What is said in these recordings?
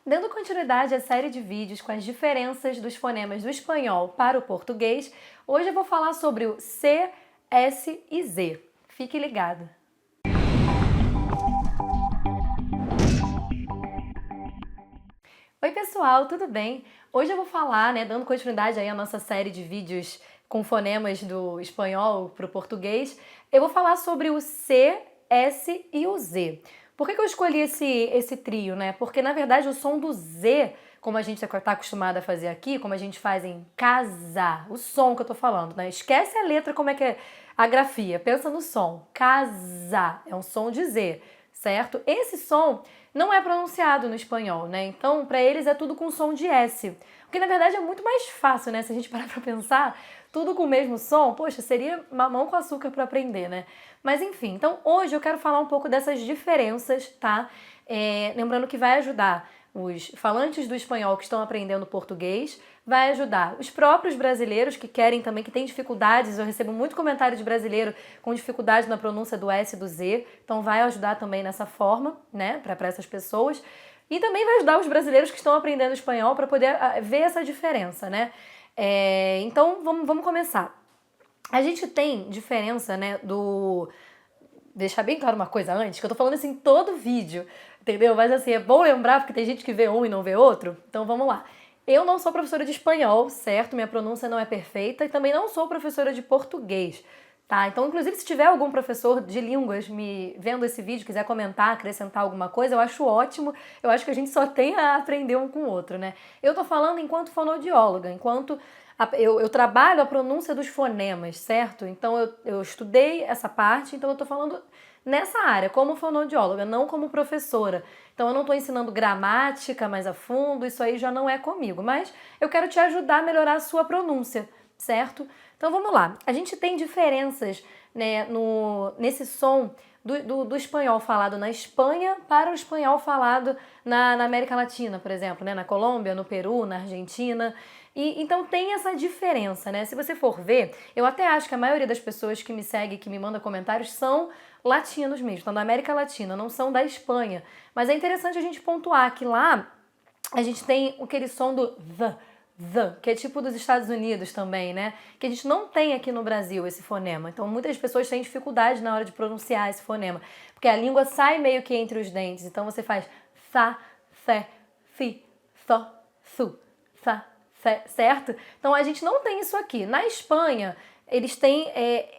Dando continuidade à série de vídeos com as diferenças dos fonemas do espanhol para o português, hoje eu vou falar sobre o C, S e Z. Fique ligado! Oi pessoal, tudo bem? Hoje eu vou falar, dando continuidade aí à nossa série de vídeos com fonemas do espanhol para o português, eu vou falar sobre o C, S e o Z. Por que eu escolhi esse trio, né? Porque na verdade o som do Z, como a gente está acostumado a fazer aqui, como a gente faz em casa, o som que eu tô falando, né? Esquece a letra, como é que é a grafia, pensa no som. Casa é um som de Z, certo? Esse som não é pronunciado no espanhol, né? Então, para eles é tudo com som de S. O que na verdade é muito mais fácil, né? Se a gente parar pra pensar, tudo com o mesmo som, poxa, seria mamão com açúcar para aprender, né? Mas enfim, então hoje eu quero falar um pouco dessas diferenças, tá? Lembrando que vai ajudar os falantes do espanhol que estão aprendendo português, vai ajudar os próprios brasileiros que querem também, que têm dificuldades. Eu recebo muito comentário de brasileiro com dificuldade na pronúncia do S e do Z, então vai ajudar também nessa forma, né, para essas pessoas. E também vai ajudar os brasileiros que estão aprendendo espanhol para poder ver essa diferença, né? Então vamos começar. A gente tem diferença, né, deixar bem claro uma coisa antes, que eu tô falando assim em todo vídeo, entendeu? Mas assim, é bom lembrar, porque tem gente que vê um e não vê outro. Então vamos lá. Eu não sou professora de espanhol, certo? Minha pronúncia não é perfeita e também não sou professora de português, tá? Então, inclusive, se tiver algum professor de línguas me vendo esse vídeo, quiser comentar, acrescentar alguma coisa, eu acho ótimo. Eu acho que a gente só tem a aprender um com o outro, né? Eu tô falando enquanto fonoaudióloga, enquanto eu trabalho a pronúncia dos fonemas, certo? Então eu estudei essa parte, então eu tô falando nessa área, como fonoaudióloga, não como professora. Então eu não estou ensinando gramática mais a fundo, isso aí já não é comigo, mas eu quero te ajudar a melhorar a sua pronúncia, certo? Então vamos lá. A gente tem diferenças, né, nesse som do espanhol falado na Espanha para o espanhol falado na América Latina, por exemplo, né, na Colômbia, no Peru, na Argentina. Então tem essa diferença, né? Se você for ver, eu até acho que a maioria das pessoas que me segue, que me manda comentários, são latinos mesmo, estão da América Latina, não são da Espanha. Mas é interessante a gente pontuar que lá a gente tem aquele som do the, que é tipo dos Estados Unidos também, né? Que a gente não tem aqui no Brasil esse fonema. Então muitas pessoas têm dificuldade na hora de pronunciar esse fonema, porque a língua sai meio que entre os dentes. Então você faz tha, the, fi, tho, thu, tha, certo? Então a gente não tem isso aqui. Na Espanha, eles têm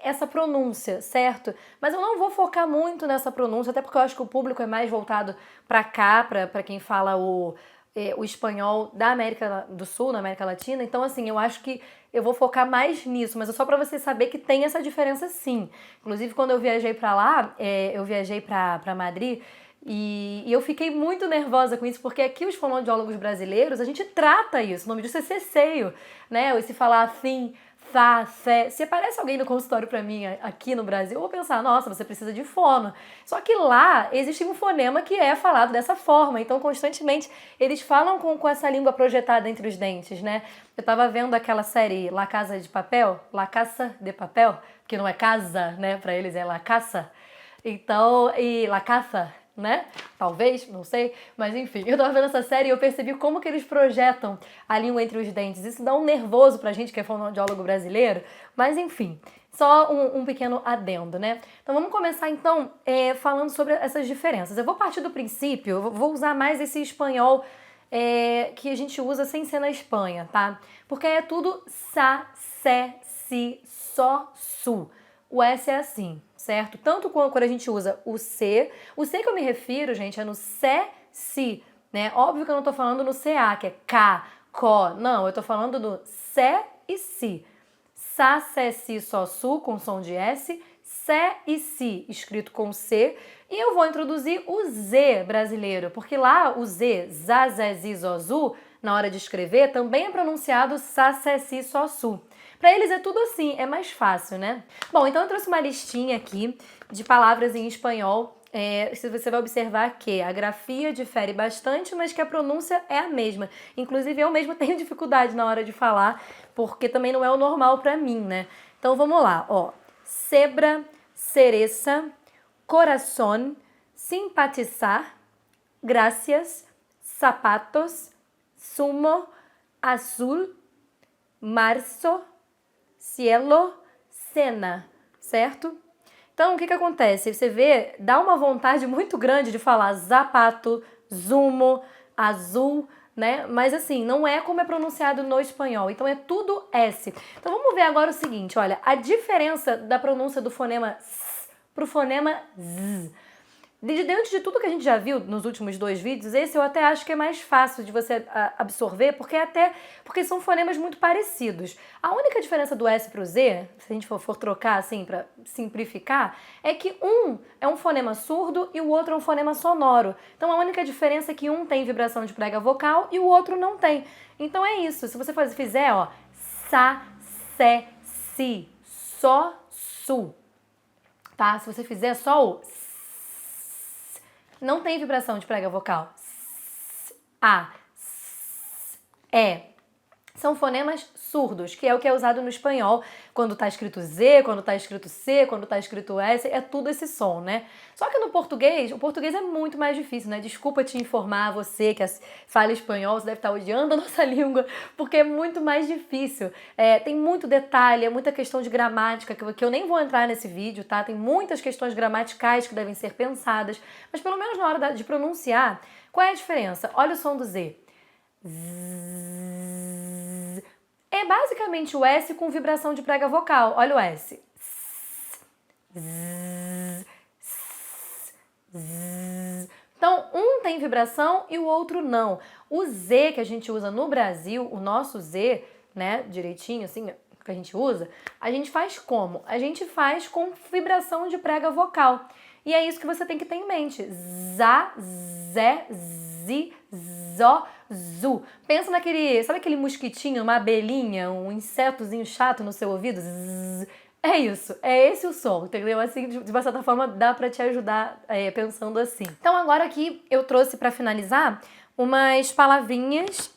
essa pronúncia, certo? Mas eu não vou focar muito nessa pronúncia, até porque eu acho que o público é mais voltado para cá, para quem fala o espanhol da América do Sul, na América Latina. Então, assim, eu acho que eu vou focar mais nisso, mas é só para você saber que tem essa diferença sim. Inclusive, quando eu viajei para lá, eu viajei para Madrid, e eu fiquei muito nervosa com isso, porque aqui os fonoaudiólogos brasileiros, a gente trata isso, o nome disso é ceceio, né? Ou se falar assim, tá, fé. Se aparece alguém no consultório pra mim aqui no Brasil, eu vou pensar, nossa, você precisa de fono. Só que lá existe um fonema que é falado dessa forma, então constantemente eles falam com essa língua projetada entre os dentes, né? Eu tava vendo aquela série La Casa de Papel, La Casa de Papel, que não é casa, né? Pra eles é La Casa. Então, e La Casa, né? Talvez, não sei, mas enfim, eu tava vendo essa série e eu percebi como que eles projetam a língua entre os dentes. Isso dá um nervoso pra gente que é fonoaudiólogo brasileiro, mas enfim, só um pequeno adendo, né? Então vamos começar então falando sobre essas diferenças. Eu vou partir do princípio, eu vou usar mais esse espanhol que a gente usa sem ser na Espanha, tá? Porque é tudo sa, se, si, só, su. O S é assim, certo? Tanto quando a gente usa o C que eu me refiro, gente, é no se, si, né? Óbvio que eu não tô falando no CA, que é K, có, não, eu tô falando no se e si. Sa, se, si, só, su, com som de S, se e si, escrito com C, e eu vou introduzir o Z brasileiro, porque lá o Z, za, zé, zi, zó, zu, na hora de escrever, também é pronunciado sa, se, si, só, su. Para eles é tudo assim, é mais fácil, né? Bom, então eu trouxe uma listinha aqui de palavras em espanhol. Você vai observar que a grafia difere bastante, mas que a pronúncia é a mesma. Inclusive, eu mesma tenho dificuldade na hora de falar, porque também não é o normal para mim, né? Então vamos lá, ó. Cebra, cereza, corazón, simpatizar, gracias, zapatos, sumo, azul, março, cielo, cena, certo? Então, o que acontece? Você vê, dá uma vontade muito grande de falar zapato, zumo, azul, né? Mas assim, não é como é pronunciado no espanhol. Então, é tudo S. Então, vamos ver agora o seguinte, olha, a diferença da pronúncia do fonema S pro fonema Z. Diante de tudo que a gente já viu nos últimos 2 vídeos, esse eu até acho que é mais fácil de você absorver, porque são fonemas muito parecidos. A única diferença do S para o Z, se a gente for trocar assim para simplificar, é que um é um fonema surdo e o outro é um fonema sonoro. Então a única diferença é que um tem vibração de prega vocal e o outro não tem. Então é isso. Se você fizer, ó, sa, se, si, só, su, tá? Se você fizer só o não tem vibração de prega vocal. A, são fonemas surdos, que é o que é usado no espanhol, quando tá escrito Z, quando tá escrito C, quando tá escrito S, é tudo esse som, né? Só que no português, o português é muito mais difícil, né? Desculpa te informar, você que fala espanhol, você deve estar odiando a nossa língua, porque é muito mais difícil. Tem muito detalhe, é muita questão de gramática, que eu nem vou entrar nesse vídeo, tá? Tem muitas questões gramaticais que devem ser pensadas, mas pelo menos na hora de pronunciar, qual é a diferença? Olha o som do Z. É basicamente o S com vibração de prega vocal. Olha o S. Então, um tem vibração e o outro não. O Z que a gente usa no Brasil, o nosso Z, né, direitinho assim, que a gente faz como? A gente faz com vibração de prega vocal. E é isso que você tem que ter em mente. Za, zé, zi, zó, zu. Pensa naquele, sabe aquele mosquitinho, uma abelhinha, um insetozinho chato no seu ouvido? Zzz. É isso, é esse o som, entendeu? Assim, de uma certa forma, dá pra te ajudar pensando assim. Então agora aqui eu trouxe pra finalizar umas palavrinhas,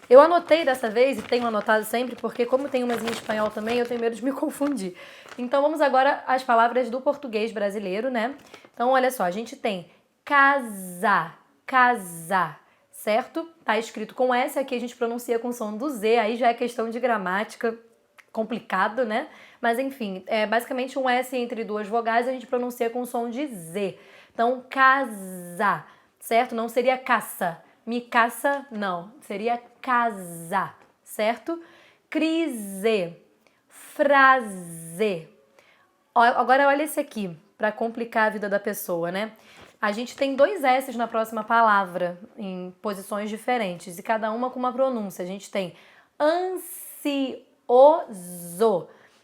eu anotei dessa vez e tenho anotado sempre, porque como tem umas em espanhol também, eu tenho medo de me confundir. Então vamos agora às palavras do português brasileiro, né? Então olha só, a gente tem casar, casar, certo? Tá escrito com S, aqui a gente pronuncia com som do Z, aí já é questão de gramática, complicado, né? Mas enfim, é basicamente um S entre duas vogais, a gente pronuncia com som de Z. Então, casar, certo? Não seria caça. Me caça, não. Seria casar, certo? Crise, frase. Agora olha esse aqui, para complicar a vida da pessoa, né? A gente tem 2 S's na próxima palavra, em posições diferentes, e cada uma com uma pronúncia. A gente tem ansioso,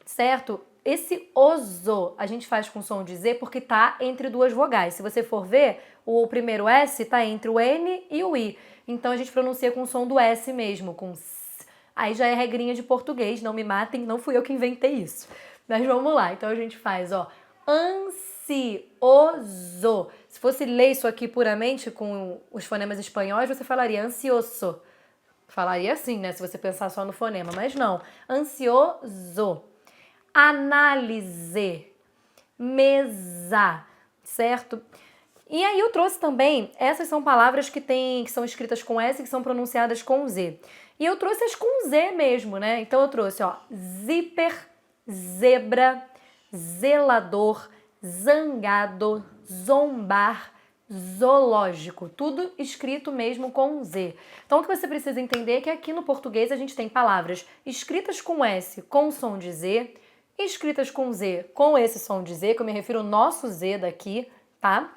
certo? Esse oso a gente faz com som de Z porque tá entre duas vogais. Se você for ver, o primeiro S tá entre o N e o I. Então a gente pronuncia com o som do S mesmo, com S. Aí já é regrinha de português, não me matem, não fui eu que inventei isso. Mas vamos lá, então a gente faz, ó, ansioso. Se fosse ler isso aqui puramente com os fonemas espanhóis, você falaria ansioso. Falaria assim, né, se você pensar só no fonema, mas não. Ansioso. Análise. Mesa, certo? E aí eu trouxe também, essas são palavras que são escritas com S e que são pronunciadas com Z. E eu trouxe as com Z mesmo, né? Então eu trouxe, ó, zíper, zebra, zelador, zangado, zombar, zoológico, tudo escrito mesmo com Z. Então o que você precisa entender é que aqui no português a gente tem palavras escritas com S com som de Z, escritas com Z com esse som de Z, que eu me refiro ao nosso Z daqui, tá?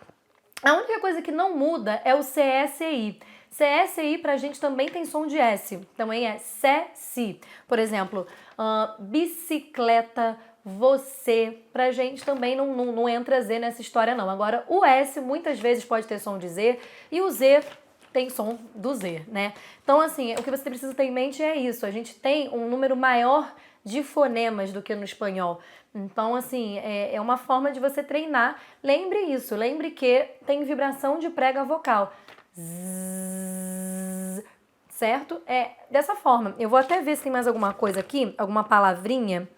A única coisa que não muda é o CSI. CSI pra gente também tem som de S, também é CSI. Por exemplo, bicicleta, você, pra gente também não entra Z nessa história não. Agora, o S muitas vezes pode ter som de Z e o Z tem som do Z, né? Então, assim, o que você precisa ter em mente é isso. A gente tem um número maior de fonemas do que no espanhol. Então, assim, é uma forma de você treinar. Lembre isso, lembre que tem vibração de prega vocal. Zzz, certo? É dessa forma. Eu vou até ver se tem mais alguma coisa aqui, alguma palavrinha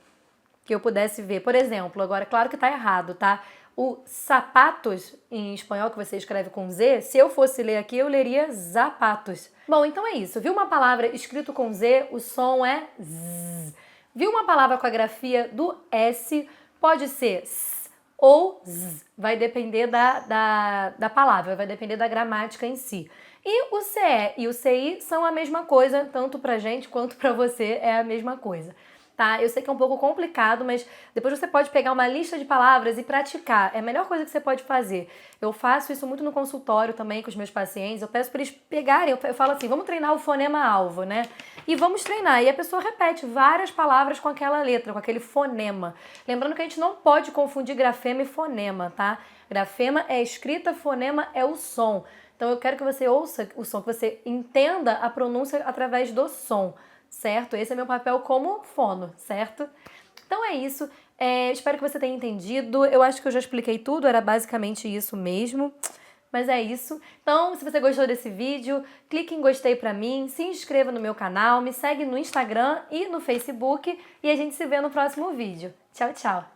que eu pudesse ver. Por exemplo, agora, claro que tá errado, tá? O sapatos, em espanhol, que você escreve com Z, se eu fosse ler aqui, eu leria zapatos. Bom, então é isso. Viu uma palavra escrito com Z, o som é Z. Viu uma palavra com a grafia do S, pode ser S ou Z. Vai depender da palavra, vai depender da gramática em si. E o CE e o CI são a mesma coisa, tanto pra gente quanto pra você é a mesma coisa. Tá? Eu sei que é um pouco complicado, mas depois você pode pegar uma lista de palavras e praticar. É a melhor coisa que você pode fazer. Eu faço isso muito no consultório também com os meus pacientes. Eu peço para eles pegarem, eu falo assim, vamos treinar o fonema-alvo, né? E vamos treinar. E a pessoa repete várias palavras com aquela letra, com aquele fonema. Lembrando que a gente não pode confundir grafema e fonema, tá? Grafema é escrita, fonema é o som. Então eu quero que você ouça o som, que você entenda a pronúncia através do som. Certo? Esse é meu papel como fono, certo? Então é isso. Espero que você tenha entendido. Eu acho que eu já expliquei tudo, era basicamente isso mesmo. Mas é isso. Então, se você gostou desse vídeo, clique em gostei pra mim, se inscreva no meu canal, me segue no Instagram e no Facebook e a gente se vê no próximo vídeo. Tchau, tchau!